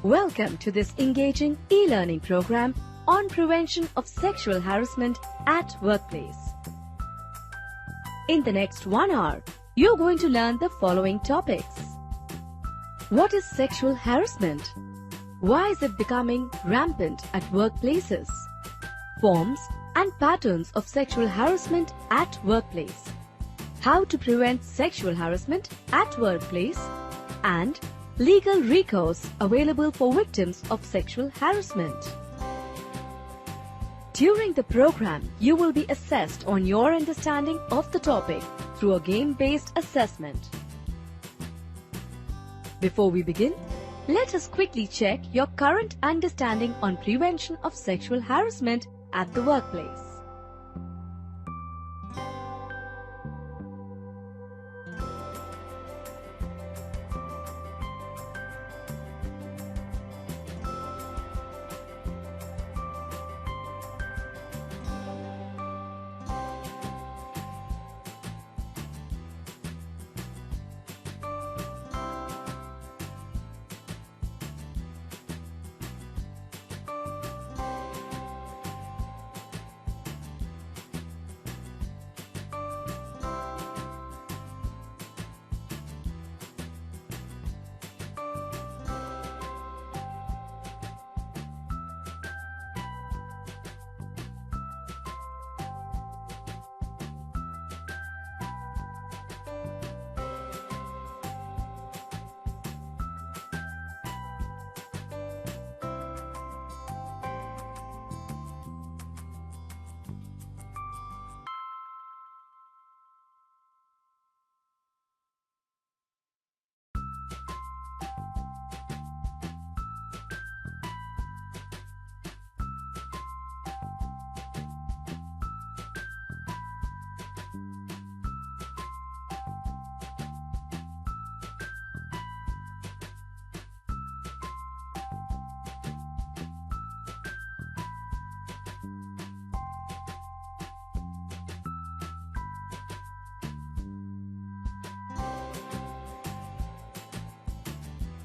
Welcome to this engaging e-learning program on prevention of sexual harassment at workplace. In the next 1 hour, you're going to learn the following topics. What is sexual harassment? Why is it becoming rampant at workplaces? Forms and patterns of sexual harassment at workplace. How to prevent sexual harassment at workplace, and legal recourse available for victims of sexual harassment. During the program, you will be assessed on your understanding of the topic through a game-based assessment. Before we begin, let us quickly check your current understanding on prevention of sexual harassment at the workplace.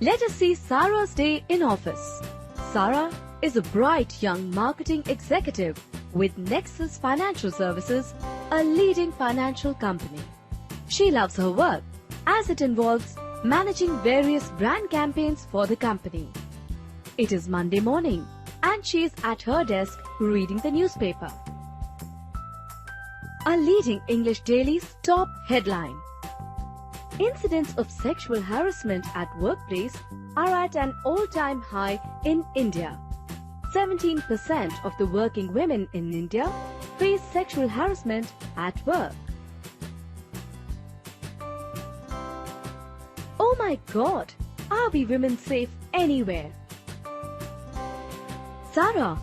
Let us see Sarah's day in office. Sarah is a bright young marketing executive with Nexus Financial Services, a leading financial company. She loves her work as it involves managing various brand campaigns for the company. It is Monday morning and she is at her desk reading the newspaper. A leading English daily's top headline: Incidents of sexual harassment at workplace are at an all-time high in India. 17% of the working women in India face sexual harassment at work. Oh my God! Are we women safe anywhere? Sarah,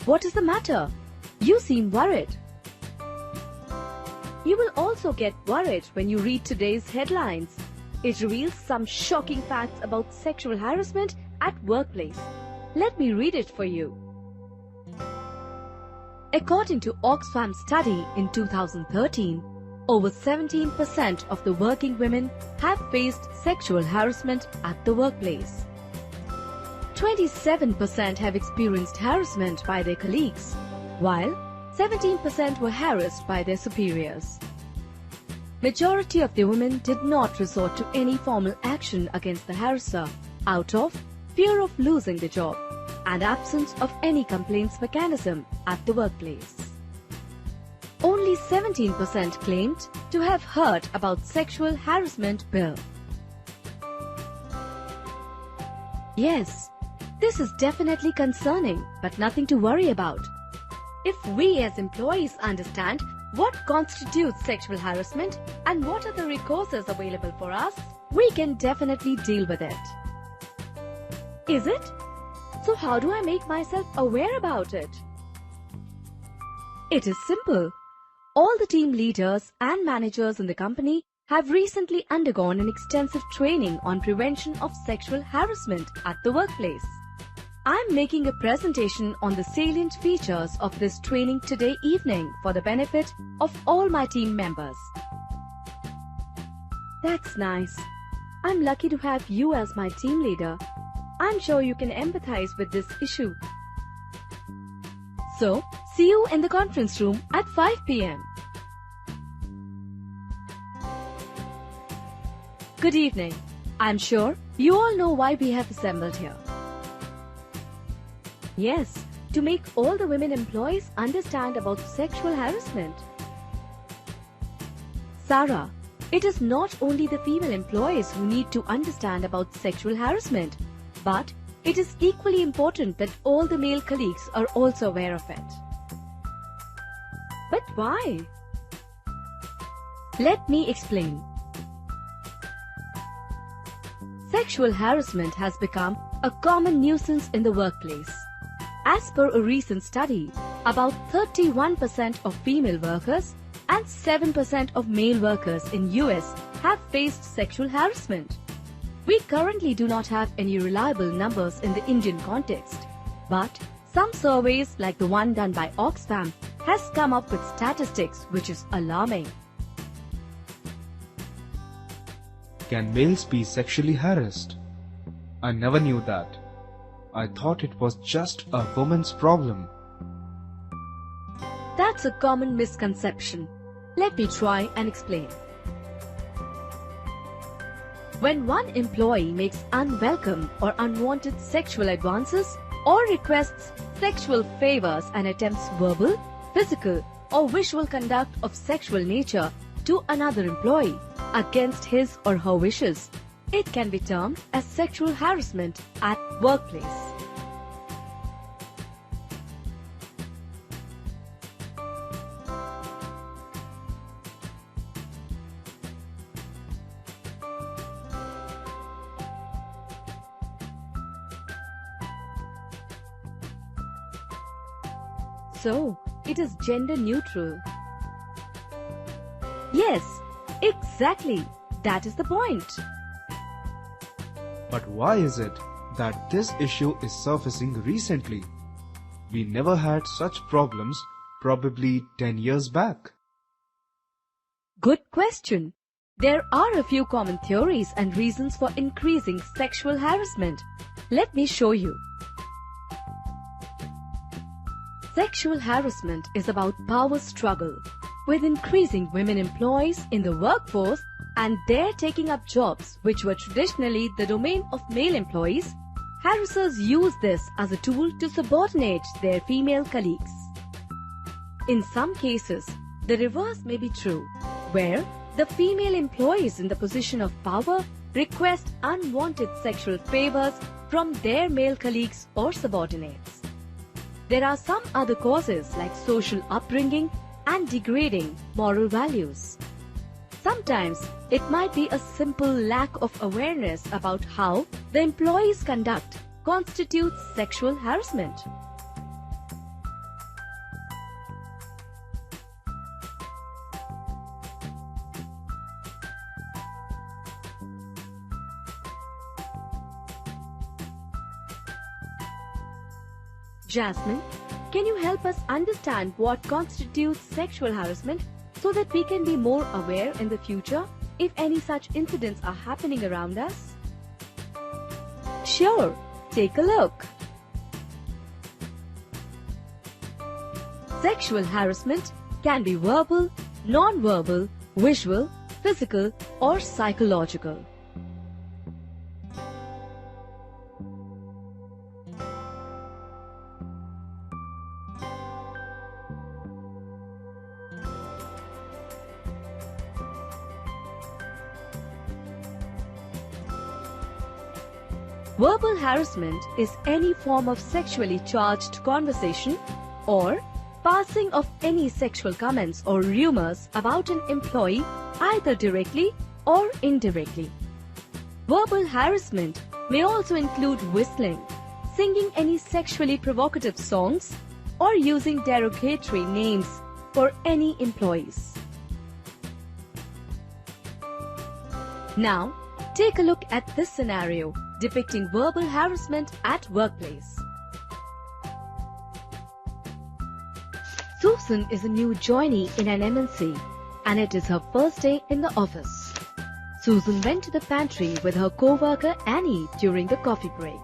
what is the matter? You seem worried. You will also get worried when you read today's headlines. It reveals some shocking facts about sexual harassment at workplace. Let me read it for you. According to Oxfam study in 2013, over 17% of the working women have faced sexual harassment at the workplace. 27% have experienced harassment by their colleagues, while 17% were harassed by their superiors. Majority of the women did not resort to any formal action against the harasser out of fear of losing the job and absence of any complaints mechanism at the workplace. Only 17% claimed to have heard about sexual harassment bill. Yes, this is definitely concerning, but nothing to worry about. If we as employees understand what constitutes sexual harassment and what are the recourses available for us, we can definitely deal with it. Is it? So how do I make myself aware about it? It is simple. All the team leaders and managers in the company have recently undergone an extensive training on prevention of sexual harassment at the workplace. I'm making a presentation on the salient features of this training today evening for the benefit of all my team members. That's nice. I'm lucky to have you as my team leader. I'm sure you can empathize with this issue. So, see you in the conference room at 5 p.m. Good evening. I'm sure you all know why we have assembled here. Yes, to make all the women employees understand about sexual harassment. Sarah, it is not only the female employees who need to understand about sexual harassment, but it is equally important that all the male colleagues are also aware of it. But why? Let me explain. Sexual harassment has become a common nuisance in the workplace. As per a recent study, about 31% of female workers and 7% of male workers in US have faced sexual harassment. We currently do not have any reliable numbers in the Indian context, but some surveys like the one done by Oxfam has come up with statistics which is alarming. Can males be sexually harassed? I never knew that. I thought it was just a woman's problem. That's a common misconception. Let me try and explain. When one employee makes unwelcome or unwanted sexual advances or requests sexual favors and attempts verbal, physical or visual conduct of sexual nature to another employee against his or her wishes, it can be termed as sexual harassment at workplace. So, it is gender neutral. Yes, exactly. That is the point. But why is it that this issue is surfacing recently? We never had such problems probably 10 years back. Good question. There are a few common theories and reasons for increasing sexual harassment. Let me show you. Sexual harassment is about power struggle, with increasing women employees in the workforce and their taking up jobs which were traditionally the domain of male employees. Harassers use this as a tool to subordinate their female colleagues. In some cases, the reverse may be true, where the female employees in the position of power request unwanted sexual favors from their male colleagues or subordinates. There are some other causes like social upbringing and degrading moral values. Sometimes it might be a simple lack of awareness about how the employee's conduct constitutes sexual harassment. Jasmine, can you help us understand what constitutes sexual harassment so that we can be more aware in the future if any such incidents are happening around us? Sure, take a look. Sexual harassment can be verbal, non-verbal, visual, physical, or psychological. Verbal harassment is any form of sexually charged conversation or passing of any sexual comments or rumors about an employee either directly or indirectly. Verbal harassment may also include whistling, singing any sexually provocative songs, or using derogatory names for any employees. Now, take a look at this scenario depicting verbal harassment at workplace. Susan is a new joinee in an MNC and it is her first day in the office. Susan went to the pantry with her co-worker Annie during the coffee break.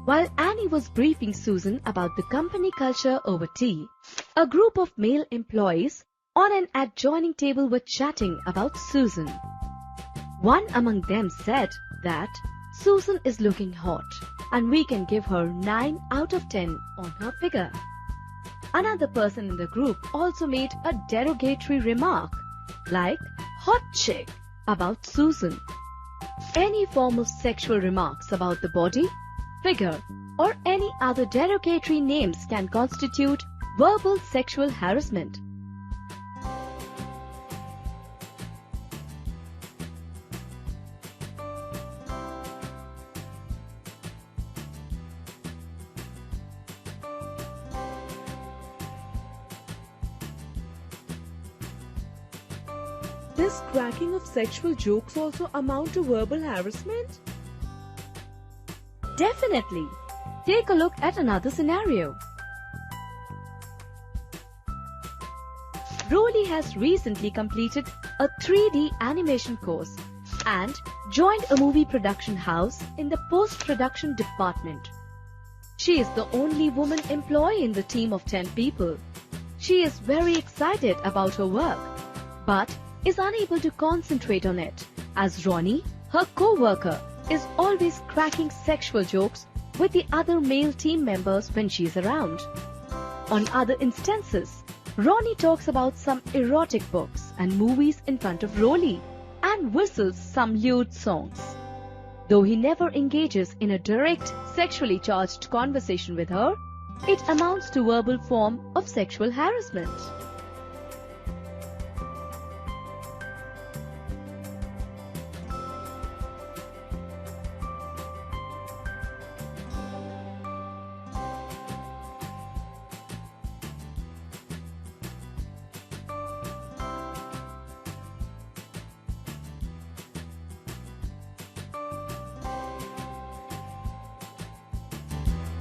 While Annie was briefing Susan about the company culture over tea, a group of male employees on an adjoining table were chatting about Susan. One among them said that Susan is looking hot and we can give her 9 out of 10 on her figure. Another person in the group also made a derogatory remark like hot chick about Susan. Any form of sexual remarks about the body, figure, or any other derogatory names can constitute verbal sexual harassment. Does cracking of sexual jokes also amount to verbal harassment? Definitely. Take a look at another scenario. Rolly has recently completed a 3D animation course and joined a movie production house in the post-production department. She is the only woman employee in the team of 10 people. She is very excited about her work, but is unable to concentrate on it as Ronnie, her co-worker, is always cracking sexual jokes with the other male team members when she is around. On other instances, Ronnie talks about some erotic books and movies in front of Rolly and whistles some lewd songs. Though he never engages in a direct, sexually charged conversation with her, it amounts to verbal form of sexual harassment.